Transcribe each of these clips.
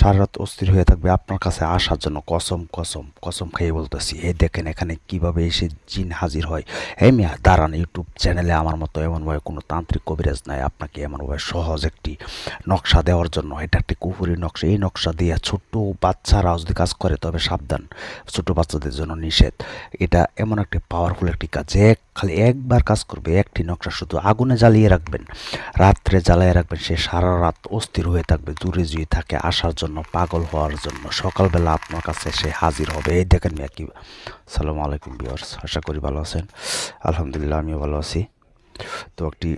সারা রাত অস্থির হয়ে থাকবে আপনার কাছে আসার জন্য। কসম কসম কসম খেয়ে বলতেছি। এই দেখেন এখানে কিভাবে এসে জিন হাজির হয়। এই মিয়া দাঁড়ান, ইউটিউব চ্যানেলে আমার মতো এমনভাবে কোনো তান্ত্রিক কবিরাজ নাই আপনাকে এমনভাবে সহজ একটি নকশা দেওয়ার জন্য। এটা একটি কুফুরি নকশা। এই নকশা দিয়ে ছোট্ট বাচ্চারাও যদি কাজ করে তবে সাবধান, ছোট বাচ্চাদের জন্য নিষেধ। এটা এমন একটি পাওয়ারফুল একটি কাজ যে খালি একবার কাজ করবে। একটি নকশা শুধু আগুনে জ্বালিয়ে রাখবেন, রাত্রে জ্বালিয়ে রাখবেন, সে সারা রাত অস্থির হয়ে থাকবে, দূরে জুয়ে থাকে আসার জন্য, পাগল হওয়ার জন্য। সকালবেলা আপনার কাছে সে হাজির হবে। এই দেখেন মিয়া কি। সালামু আলাইকুম ভিউয়ার্স, আশা করি ভালো আছেন। আলহামদুলিল্লাহ আমিও ভালো আছি। তো একটি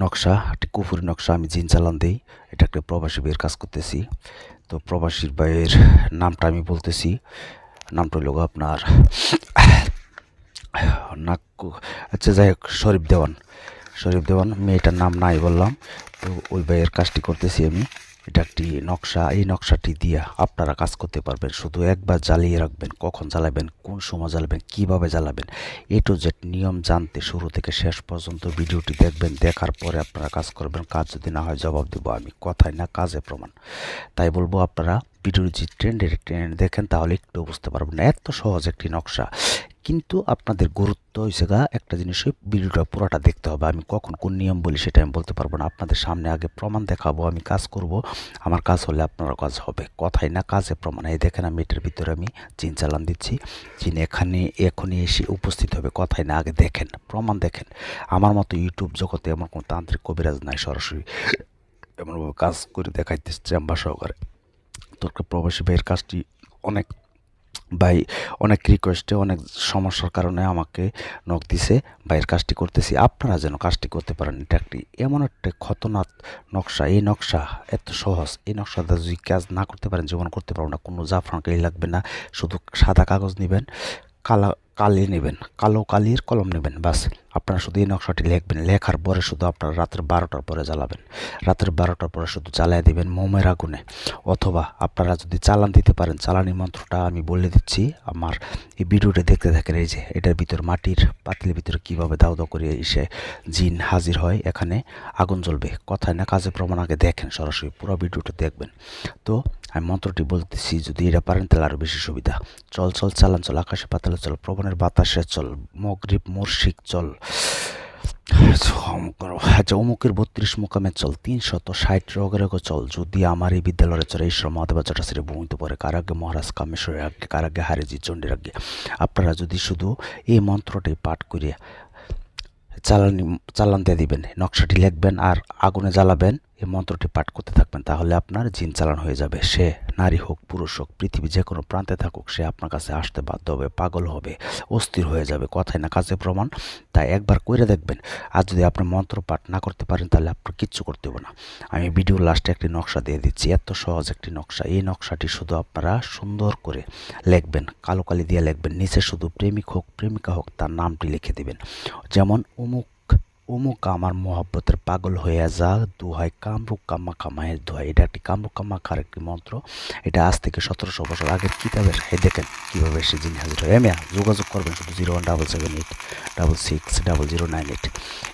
নকশা, একটি কুফুরি নকশা, আমি জিন চালান দিই। এটা একটা প্রবাসী ভাইয়ের কাজ করতেছি। তো প্রবাসী ভাইয়ের নামটা আমি বলতেছি। নামটা হলো আপনার নাক্কু, আচ্ছা যাই হোক, শরীফ দেওয়ান। শরীফ দেওয়ান, মেয়েটার নাম নাই বললাম। তো ওই ভাইয়ের কাজটি করতেছি আমি। এটা একটি নকশা। এই নকশাটি দিয়ে আপনারা কাজ করতে পারবেন। শুধু একবার জ্বালিয়ে রাখবেন, কখন জ্বালাবেন, কোন সময় জ্বালাবেন, কিভাবে জ্বালাবেন, এ টু জেড নিয়ম জানতে শুরু থেকে শেষ পর্যন্ত ভিডিওটি দেখবেন। দেখার পরে আপনারা কাজ করবেন। কাজ যদি না হয় জবাব দেবো আমি, কথায় না কাজে প্রমাণ। তাই বলবো আপনারা ভিডিওর যে ট্রেন্ড দেখেন, তাহলে একটু বুঝতে পারবেন না। এত সহজ একটি নকশা, কিন্তু আপনাদের গুরুত্ব হয়েছে একটা জিনিসই, ভিডিওটা পুরোটা দেখতে হবে। আমি কখন কোন নিয়ম বলি সেটা আমি বলতে পারবো না। আপনাদের সামনে আগে প্রমাণ দেখাবো, আমি কাজ করব, আমার কাজ হলে আপনার কাজ হবে। কথাই না কাজে প্রমাণ। এই দেখেন আমি এটার ভিতরে আমি জিন চালান দিচ্ছি। জিন এখনই এসে উপস্থিত হবে। কথাই না, আগে দেখেন, প্রমাণ দেখেন। আমার মতো ইউটিউব জগতে এমন কোনো তান্ত্রিক কবিরাজ নাই সরাসরি এমনভাবে কাজ করে দেখাইতেছে চেম্বার সহকারে। তোর প্রবাসী ভাইয়ের কাজটি অনেক ভাই, অনেক রিকোয়েস্টে, অনেক সমস্যার কারণে আমাকে নক দিছে, ভাইয়ের কাজটি করতেছি। আপনারা যেন কাজটি করতে পারেন। এটা একটি এমন একটা খতরনাক নকশা। এই নকশা এত সহজ। এই নকশাটা যদি কাজ না করতে পারেন জীবন করতে পারবেন না। কোনো জাফরান কালি লাগবে না, শুধু সাদা কাগজ নেবেন, কালি নেবেন, কালো কালির কলম নেবেন, বাস। আপনারা শুধু এই নকশাটি লিখবেন। লেখার পরে শুধু আপনারা রাতের 12টার পরে জ্বালাবেন। রাতের 12টার পরে শুধু জ্বালিয়ে দিবেন মোমের আগুনে। অথবা আপনারা যদি চালান দিতে পারেন, চালানি মন্ত্রটা আমি বলে দিচ্ছি। আমার এই ভিডিওটা দেখতে থাকেন। এই যে এটার ভিতর মাটির পাতিলের ভিতরে কীভাবে দাও দাও করে এসে জিন হাজির হয়, এখানে আগুন জ্বলবে। কথায় না কাজে প্রমাণ। আগে দেখেন, সরাসরি পুরো ভিডিওটা দেখবেন। তো আমি মন্ত্রটি বলতেছি, যদি এটা পারেন তাহলে আরও বেশি সুবিধা। চল চল চালান চল, আকাশে পাতালে চল, প্রবণের বাতাসে চল, মগরিব মুর্শিক চল, আচ্ছা অমুকের 32 মোকামে চল, 360 রোগের চল, যদি আমার এই বিদ্যালয়ের চলে ঈশ্বর মহাদেব জটাশ্রী ভূমিতে পড়ে, কারাগ্যে মহারাজ কামেশ্বরের আগে, কারাগ্যে হারেজি চণ্ডীর আগে। আপনারা যদি শুধু এই মন্ত্রটি পাঠ করে চালান দিয়ে দিবেন, নকশাটি লিখবেন আর আগুনে জ্বালাবেন, এই মন্ত্রটি পাঠ করতে থাকবেন, তাহলে আপনার জিন চালান হয়ে যাবে। সে নারী হোক পুরুষ হোক, পৃথিবী যে কোনো প্রান্তে থাকুক, সে আপনার কাছে আসতে বাধ্য হবে, পাগল হবে, অস্থির হয়ে যাবে। কথায় না কাজে প্রমাণ। তাই একবার করে দেখবেন। আর যদি আপনি মন্ত্র পাঠ না করতে পারেন তাহলে আপনার কিচ্ছু করতে হবে না। আমি ভিডিওর লাস্টে একটি নকশা দিয়ে দিচ্ছি, এত সহজ একটি নকশা। এই নকশাটি শুধু আপনারা সুন্দর করে লিখবেন, কালো কালি দিয়ে লিখবেন। নিচে শুধু প্রেমিক হোক প্রেমিকা হোক তার নামটি লিখে দিবেন। যেমন অমুক অমুক আমার মহব্বতের পাগল হয়ে যা, দোহাই কামরুক কাম্মা কামায়ের দোহাই। এটা একটি কামরুক কাম্মা খার একটি মন্ত্র। এটা আজ থেকে 1700 বছর আগের কিতাবের। দেখেন কীভাবে সে জিন হাজির হয়। যোগাযোগ করবেন শুধু 0177860098।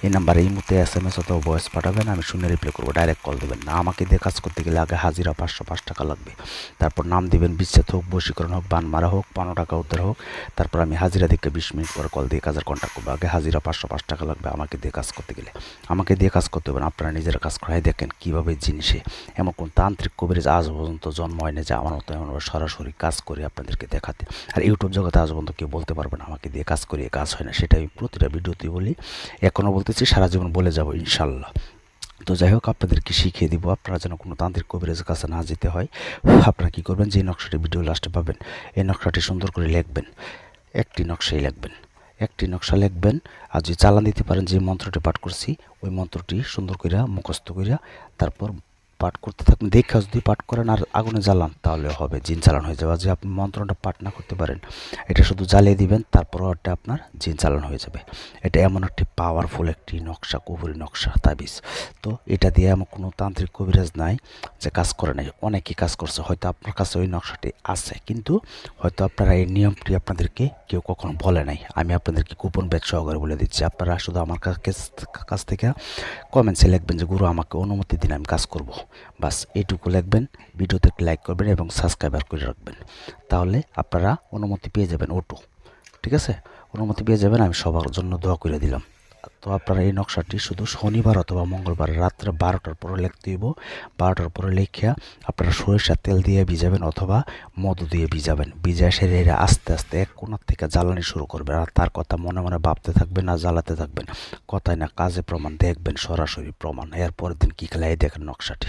এই নাম্বারে এই মুহূর্তে SMS অথবা ভয়েস পাঠাবেন, আমি শুনে রিপ্লাই করবো। ডাইরেক্ট কল দেবেন না। আমাকে দিয়ে কাজ করতে গেলে আগে হাজিরা 505 টাকা লাগবে। তারপর নাম দিবেন, বিচ্ছেদ হোক, বশীকরণ হোক, বান মারা হোক, 15 টাকা উদ্ধার হোক। তারপর আমি হাজিরা দিকে 20 মিনিট পরে কল দিয়ে কাজের কন্ট্যাক্ট করবো। আগে হাজিরা 505 টাকা লাগবে আমাকে দিয়ে কাজ করতে গেলে। আমাকে দিয়ে কাজ করতে হবে না, আপনারা নিজেরা কাজ করাই। দেখেন কীভাবে জিনিসে এমন কোন তান্ত্রিক কবিরাজ আজ পর্যন্ত জন্ম হয়নি যে আমার মতো এমনভাবে সরাসরি কাজ করে আপনাদেরকে দেখাতে। আর ইউটিউব জগতে আজ পর্যন্ত কেউ বলতে পারবে না আমাকে দিয়ে কাজ করিয়ে কাজ হয় না। সেটা আমি প্রতিটা ভিডিওতেই বলি, এখনও বলতেছি, সারা জীবন বলে যাবো ইনশাল্লাহ। তো যাই হোক, আপনাদেরকে শিখিয়ে দিব, আপনারা যেন কোনো তান্ত্রিক কবিরাজের কাছে না যেতে হয়। আপনারা কী করবেন, যে নকশাটি ভিডিও লাস্টে পাবেন, এই নকশাটি সুন্দর করে লিখবেন। একটি নকশাই লিখবেন, একটি নকশা লিখবেন। আর যদি চালান দিতে পারেন, যে মন্ত্রটি পাঠ করছি ওই মন্ত্রটি সুন্দর করে মুখস্থ করিয়া তারপর পাঠ করতে থাকবেন। দেখা যদি পাঠ করেন আর আগুনে জ্বালান তাহলে হবে, জিন চালান হয়ে যাবে। যে আপনি মন্ত্রটা পাঠ না করতে পারেন, এটা শুধু জ্বালিয়ে দিবেন, তারপর ওটা আপনার জিন চালান হয়ে যাবে। এটা এমন একটি পাওয়ারফুল একটি নকশা, কুফুরি নকশা, তাবিজ। তো এটা দিয়ে এমন কোনো তান্ত্রিক কবিরাজ নাই যে কাজ করে নাই। অনেকেই কাজ করছে, হয়তো আপনার কাছে ওই নকশাটি আছে, কিন্তু হয়তো আপনারা এই নিয়মটি আপনাদেরকে কেউ কখনো বলে নাই। আমি আপনাদেরকে গোপন ব্যাচ সহকারে বলে দিচ্ছি। আপনারা শুধু আমার কাছ থেকে কমেন্টসে লিখবেন যে গুরু আমাকে অনুমতি দিন, আমি কাজ করব। বাস এইটুকু লিখবেন, ভিডিওতে লাইক করবেন এবং সাবস্ক্রাইবার করে রাখবেন, তাহলে আপনারা অনুমতি পেয়ে যাবেন অটো। ঠিক আছে, অনুমতি পেয়ে যাবেন। আমি সবার জন্য দোয়া করে দিলাম। তো আপনারা এই নকশাটি শুধু শনিবার অথবা মঙ্গলবার রাত্রে 12টার পরে লিখতে হইব। 12টার পরে লিখিয়া আপনারা সরিষার তেল দিয়ে ভিজাবেন অথবা মধু দিয়ে ভিজাবেন। ভিজা সেরে আস্তে আস্তে এক কোণার থেকে জ্বালানি শুরু করবেন, আর তার কথা মনে মনে ভাবতে থাকবেন আর জ্বালাতে থাকবেন। কথায় না কাজে প্রমাণ, দেখবেন সরাসরি প্রমাণ। এর পরের দিন কী খেলায় দেখেন নকশাটি।